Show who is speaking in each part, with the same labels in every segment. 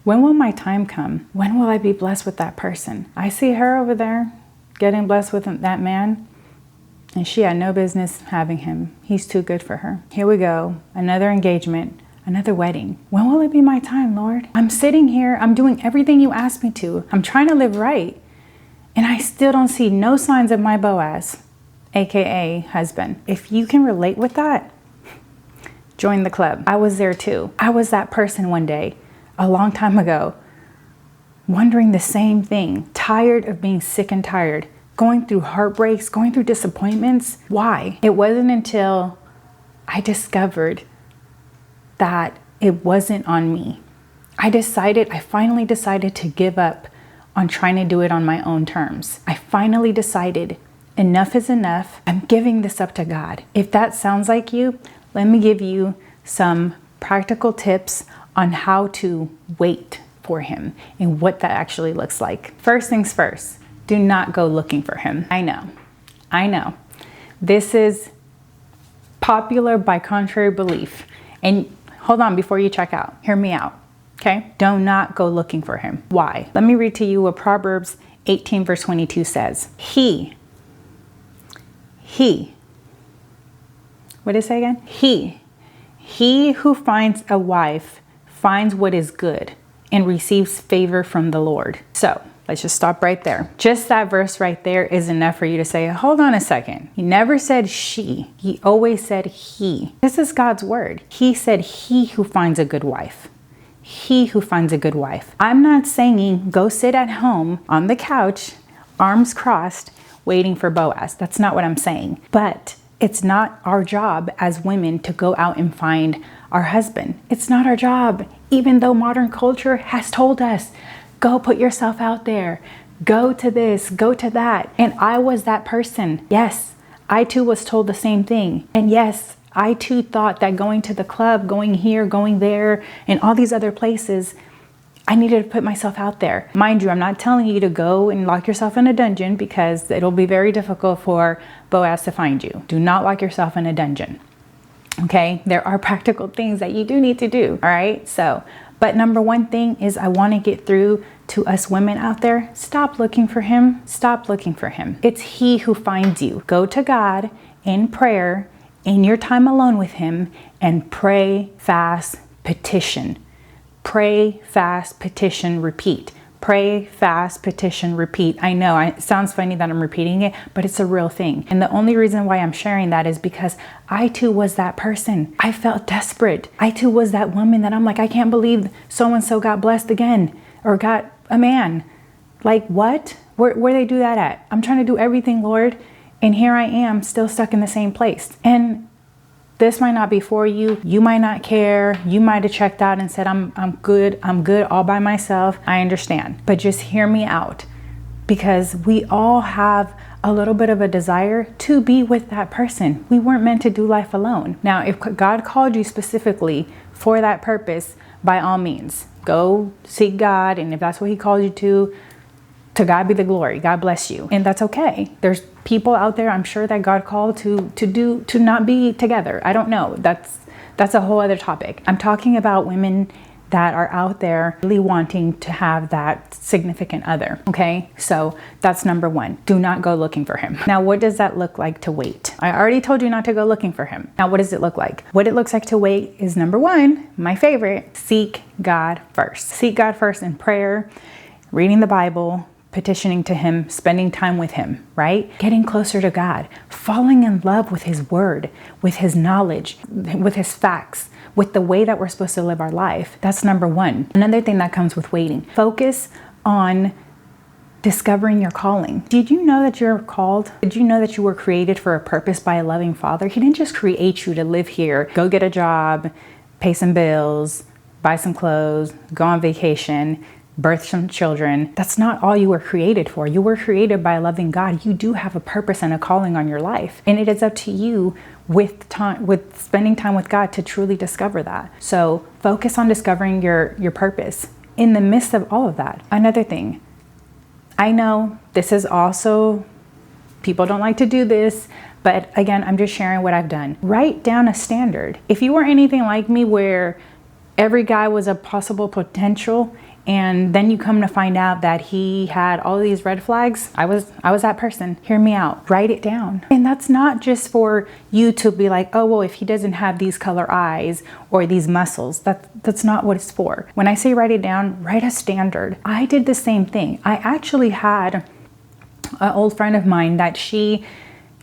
Speaker 1: When will my time come? When will I be blessed with that person? I see her over there getting blessed with that man, and she had no business having him. He's too good for her. Here we go. Another engagement, another wedding. When will it be my time, Lord? I'm sitting here. I'm doing everything you asked me to. I'm trying to live right. And I still don't see no signs of my Boaz, AKA husband. If you can relate with that, join the club. I was there too. I was that person one day, a long time ago, wondering the same thing, tired of being sick and tired, going through heartbreaks, going through disappointments. Why? It wasn't until I discovered that it wasn't on me. I finally decided to give up on trying to do it on my own terms. I finally decided enough is enough. I'm giving this up to God. If that sounds like you, let me give you some practical tips on how to wait for him and what that actually looks like. First things first, do not go looking for him. I know. This is popular by contrary belief. And hold on, before you check out, hear me out, okay? Do not go looking for him. Why? Let me read to you what Proverbs 18 verse 22 says. He, what did it say again? He who finds a wife finds what is good and receives favor from the Lord. So let's just stop right there. Just that verse right there is enough for you to say, hold on a second. He never said she. He always said he. This is God's word. He said he who finds a good wife. He who finds a good wife. I'm not saying go sit at home on the couch, arms crossed, waiting for Boaz. That's not what I'm saying. But it's not our job as women to go out and find our husband. It's not our job, even though modern culture has told us, go put yourself out there, go to this, go to that. And I was that person. Yes, I too was told the same thing. And yes, I too thought that going to the club, going here, going there, and all these other places, I needed to put myself out there. Mind you, I'm not telling you to go and lock yourself in a dungeon because it'll be very difficult for Boaz to find you. Do not lock yourself in a dungeon. Okay? There are practical things that you do need to do. All right? So, but number one thing is I want to get through to us women out there. Stop looking for him. Stop looking for him. It's he who finds you. Go to God in prayer, in your time alone with him, and pray, fast, petition. Pray, fast, petition, repeat. Pray, fast, petition, repeat. I know it sounds funny that I'm repeating it, but it's a real thing. And the only reason why I'm sharing that is because I too was that person. I felt desperate. I too was that woman that I'm like, I can't believe so-and-so got blessed again or got a man. Like what? Where they do that at? I'm trying to do everything, Lord. And here I am still stuck in the same place. And this might not be for you. You might not care. You might have checked out and said, I'm good all by myself. I understand. But just hear me out, because we all have a little bit of a desire to be with that person. We weren't meant to do life alone. Now, if God called you specifically for that purpose, by all means, go seek God. And if that's what he called you to God be the glory. God bless you. And that's okay. There's people out there, I'm sure, that God called to not be together. I don't know. That's a whole other topic. I'm talking about women that are out there really wanting to have that significant other. Okay. So that's number one. Do not go looking for him. Now, what does that look like to wait? I already told you not to go looking for him. Now, what does it look like? What it looks like to wait is number one, my favorite, seek God first. Seek God first in prayer, reading the Bible, petitioning to him, spending time with him, right? Getting closer to God, falling in love with his word, with his knowledge, with his facts, with the way that we're supposed to live our life. That's number one. Another thing that comes with waiting, focus on discovering your calling. Did you know that you're called? Did you know that you were created for a purpose by a loving Father? He didn't just create you to live here, go get a job, pay some bills, buy some clothes, go on vacation, birth some children. That's not all you were created for. You were created by a loving God. You do have a purpose and a calling on your life. And it is up to you with spending time with God to truly discover that. So focus on discovering your purpose in the midst of all of that. Another thing, I know this is also, people don't like to do this, but again, I'm just sharing what I've done. Write down a standard. If you were anything like me where every guy was a possible potential and then you come to find out that he had all these red flags, I was that person. Hear me out. Write it down. And that's not just for you to be like, oh, well, if he doesn't have these color eyes or these muscles, that's not what it's for. When I say write it down, write a standard. I did the same thing. I actually had an old friend of mine that she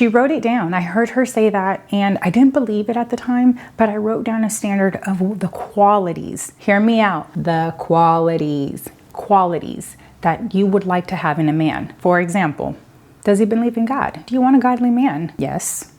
Speaker 1: wrote it down. I heard her say that and I didn't believe it at the time, but I wrote down a standard of the qualities. Hear me out. The qualities that you would like to have in a man. For example, does he believe in God? Do you want a godly man? Yes,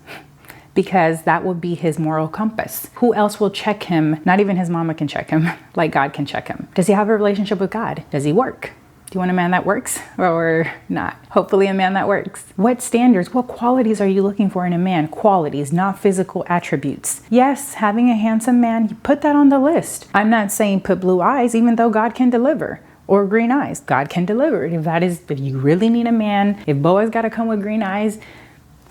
Speaker 1: because that will be his moral compass. Who else will check him? Not even his mama can check him, like God can check him. Does he have a relationship with God? Does he work? Do you want a man that works or not? Hopefully a man that works. What standards, what qualities are you looking for in a man? Qualities, not physical attributes. Yes, having a handsome man, put that on the list. I'm not saying put blue eyes, even though God can deliver. Or green eyes, God can deliver. If you really need a man, if Boaz got to come with green eyes,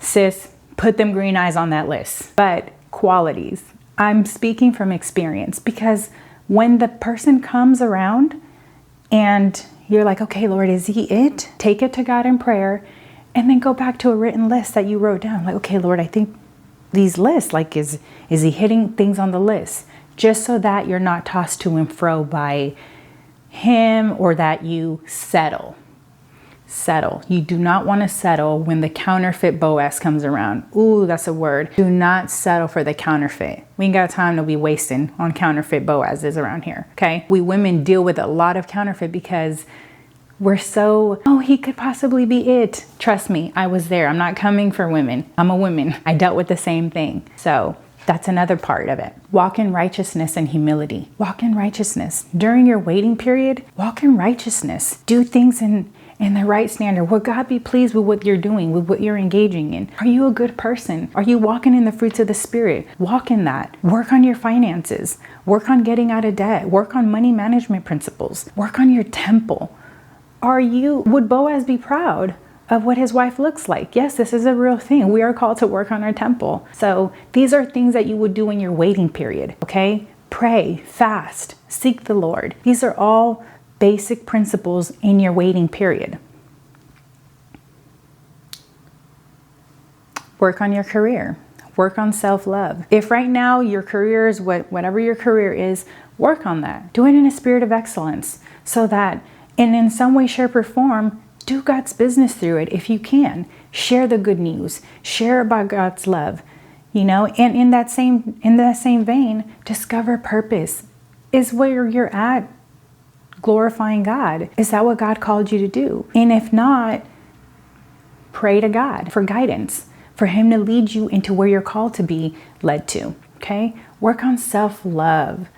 Speaker 1: sis, put them green eyes on that list. But qualities, I'm speaking from experience, because when the person comes around and you're like, okay, Lord, is he it? Take it to God in prayer and then go back to a written list that you wrote down. Like, okay, Lord, I think these lists, like, is he hitting things on the list? Just so that you're not tossed to and fro by him, or that you settle. You do not want to settle when the counterfeit Boaz comes around. Ooh, that's a word. Do not settle for the counterfeit. We ain't got time to be wasting on counterfeit Boazes around here, okay? We women deal with a lot of counterfeit because we're so, oh, he could possibly be it. Trust me, I was there. I'm not coming for women. I'm a woman. I dealt with the same thing. So that's another part of it. Walk in righteousness and humility. Walk in righteousness. During your waiting period, walk in righteousness. Do things in the right standard. Will God be pleased with what you're doing, with what you're engaging in? Are you a good person? Are you walking in the fruits of the Spirit? Walk in that. Work on your finances. Work on getting out of debt. Work on money management principles. Work on your temple. Would Boaz be proud of what his wife looks like? Yes, this is a real thing. We are called to work on our temple. So these are things that you would do in your waiting period, okay? Pray, fast, seek the Lord. These are all basic principles in your waiting period. Work on your career. Work on self-love. If right now your career is whatever your career is, work on that. Do it in a spirit of excellence, so that in some way, shape, or form, do God's business through it if you can. Share the good news. Share about God's love. And in that same vein, discover purpose. Is where you're at glorifying God? Is that what God called you to do? And if not, pray to God for guidance, for him to lead you into where you're called to be led to. Okay? Work on self-love.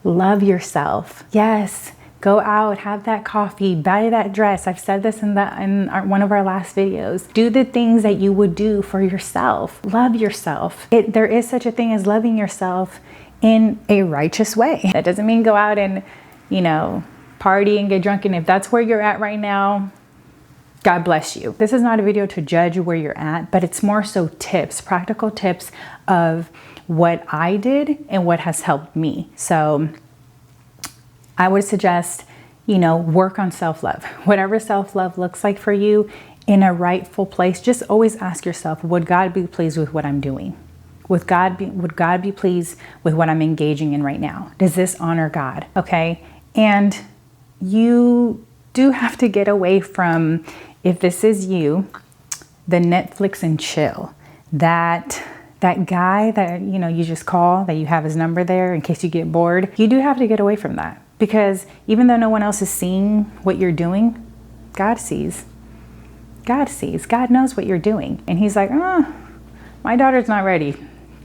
Speaker 1: Love yourself. Yes. Go out, have that coffee, buy that dress. I've said this in one of our last videos. Do the things that you would do for yourself. Love yourself. There is such a thing as loving yourself in a righteous way. That doesn't mean go out and, party and get drunk. And if that's where you're at right now, God bless you. This is not a video to judge where you're at, but it's more so tips, practical tips of what I did and what has helped me. So I would suggest, work on self-love. Whatever self-love looks like for you in a rightful place, just always ask yourself, would God be pleased with what I'm doing? Would God be pleased with what I'm engaging in right now? Does this honor God? Okay. And you do have to get away from, if this is you, the Netflix and chill. That guy that, you just call, that you have his number there in case you get bored. You do have to get away from that. Because even though no one else is seeing what you're doing, God sees. God sees. God knows what you're doing. And he's like, my daughter's not ready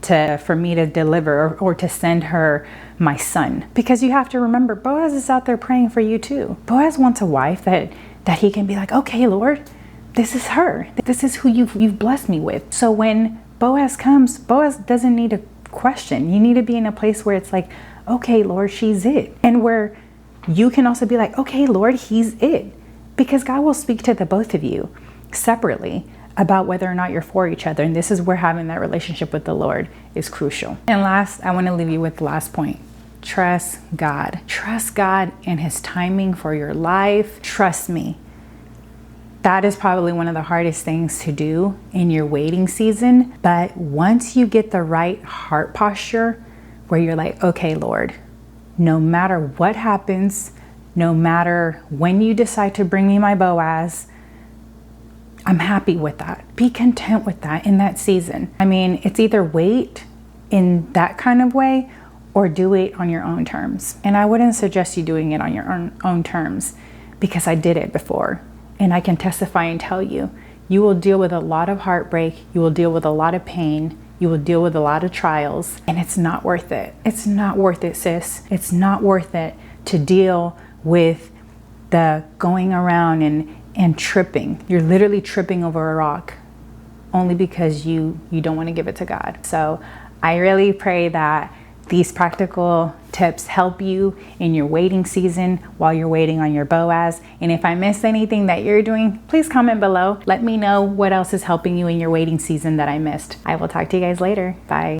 Speaker 1: for me to deliver or to send her my son. Because you have to remember, Boaz is out there praying for you too. Boaz wants a wife that he can be like, okay, Lord, this is her. This is who you've blessed me with. So when Boaz comes, Boaz doesn't need a question. You need to be in a place where it's like, okay, Lord, she's it. And where you can also be like, okay, Lord, he's it. Because God will speak to the both of you separately about whether or not you're for each other. And this is where having that relationship with the Lord is crucial. And last, I want to leave you with the last point. trust God. Trust God and His timing for your life. Trust me. That is probably one of the hardest things to do in your waiting season. But once you get the right heart posture where you're like, okay, Lord, no matter what happens, no matter when you decide to bring me my Boaz, I'm happy with that. Be content with that in that season. I mean, it's either wait in that kind of way or do it on your own terms. And I wouldn't suggest you doing it on your own terms, because I did it before. And I can testify and tell you, you will deal with a lot of heartbreak. You will deal with a lot of pain. You will deal with a lot of trials, and it's not worth it. It's not worth it, sis. It's not worth it to deal with the going around and tripping. You're literally tripping over a rock only because you don't want to give it to God. So I really pray that these practical tips help you in your waiting season while you're waiting on your Boaz. And if I missed anything that you're doing, please comment below. Let me know what else is helping you in your waiting season that I missed. I will talk to you guys later. Bye.